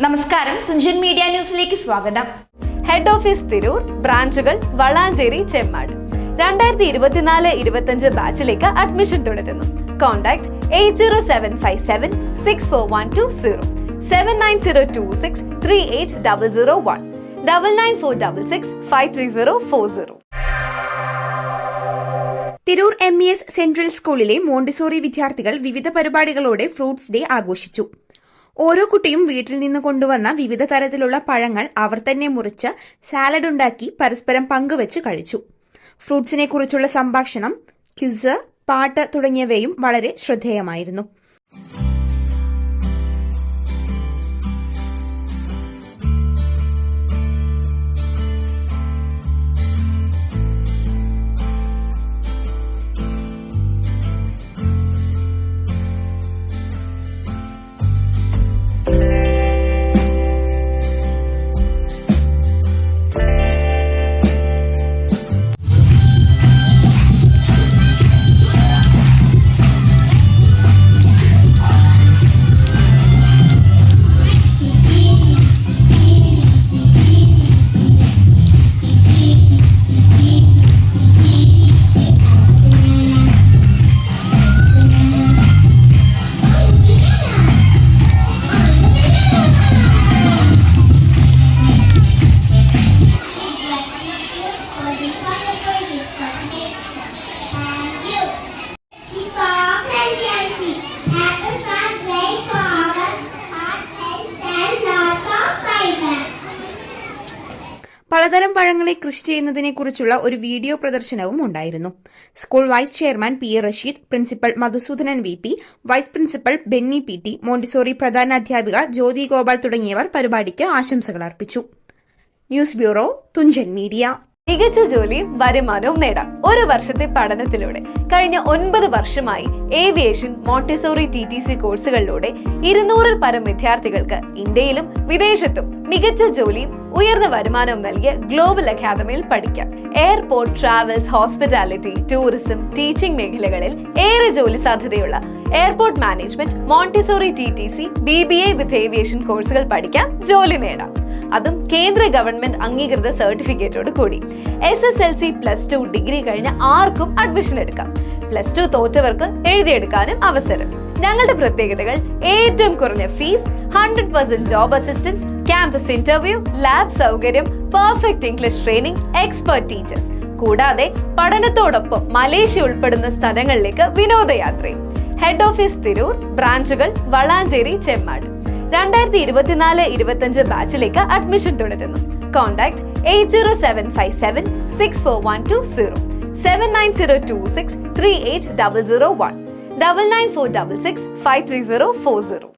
നമസ്കാരം, തുഞ്ചൻ മീഡിയ ന്യൂസിലേക്ക് സ്വാഗതം. ഹെഡ് ഓഫീസ് തിരൂർ, ബ്രാഞ്ചുകൾ വളാഞ്ചേരി, ചെമ്മാട്. 2024-25 ബാച്ചിലേക്ക് അഡ്മിഷൻ തുടരുന്നു. കോൺടാക്ട് 80757 64120 79026380001 99466 53040. തിരൂർ MES സെൻട്രൽ സ്കൂളിലെ മോണ്ടിസോറി വിദ്യാർത്ഥികൾ വിവിധ പരിപാടികളോടെ ഫ്രൂട്ട്സ് ഡേ ആഘോഷിച്ചു. ഓരോ കുട്ടിയും വീട്ടിൽ നിന്ന് കൊണ്ടുവന്ന വിവിധ തരത്തിലുള്ള പഴങ്ങൾ അവർ തന്നെ മുറിച്ച് സാലഡ് ഉണ്ടാക്കി പരസ്പരം പങ്കുവച്ച് കഴിച്ചു. ഫ്രൂട്ട്സിനെ കുറിച്ചുള്ള സംഭാഷണം, ക്വിസ്, പാട്ട് തുടങ്ങിയവയും വളരെ ശ്രദ്ധേയമായിരുന്നു. പലതരം പഴങ്ങളെ കൃഷി ചെയ്യുന്നതിനെക്കുറിച്ചുള്ള ഒരു വീഡിയോ പ്രദർശനവും ഉണ്ടായിരുന്നു. School vice chairman PA Rasheed, principal Madhusoodanan VP, vice principal Benny PT, Montessori പ്രധാനാധ്യാപിക ജ്യോതി ഗോപാൽ തുടങ്ങിയവർ പരിപാടിക്ക് ആശംസകൾ അർപ്പിച്ചു. News bureau, Thunchan media. മികച്ച ജോലിയും വരുമാനവും നേടാം ഒരു വർഷത്തെ പഠനത്തിലൂടെ. കഴിഞ്ഞ 9 വർഷമായി ഏവിയേഷൻ, മോണ്ടിസോറി TTC കോഴ്സുകളിലൂടെ 200-ൽ പരം വിദ്യാർത്ഥികൾക്ക് ഇന്ത്യയിലും വിദേശത്തും മികച്ച ജോലിയും ഉയർന്ന വരുമാനവും നൽകിയ ഗ്ലോബൽ അക്കാദമിയിൽ പഠിക്കാം. Airport, travels, hospitality, tourism, teaching മേഖലകളിൽ ഏറെ ജോലി സാധ്യതയുള്ള airport management, Montessori TTC, BBA with aviation കോഴ്സുകൾ പഠിക്കാം, ജോലി നേടാം. അതും കേന്ദ്ര ഗവൺമെന്റ് അംഗീകൃത സർട്ടിഫിക്കറ്റോട് കൂടി. SSLC, +2, ഡിഗ്രി കഴിഞ്ഞ ആർക്കും അഡ്മിഷൻ എടുക്കാം. +2 തോറ്റവർക്ക് എഴുതിയെടുക്കാനും അവസരം. ഞങ്ങളുടെ പ്രത്യേകതകൾ: ഏറ്റവും കുറഞ്ഞ fees, 100% job assistance, campus interview, lab സൗകര്യം, perfect English training, expert teachers. കൂടാതെ പഠനത്തോടൊപ്പം മലേഷ്യ ഉൾപ്പെടുന്ന സ്ഥലങ്ങളിലേക്ക് വിനോദയാത്രയും. ഹെഡ് ഓഫീസ് തിരൂർ, ബ്രാഞ്ചുകൾ വളാഞ്ചേരി, ചെമ്മാട്. 2024-25 ബാച്ചിലേക്ക് അഡ്മിഷൻ തുടരുന്നു. കോൺടാക്ട് 80757 64120 79026380001 99466 53040.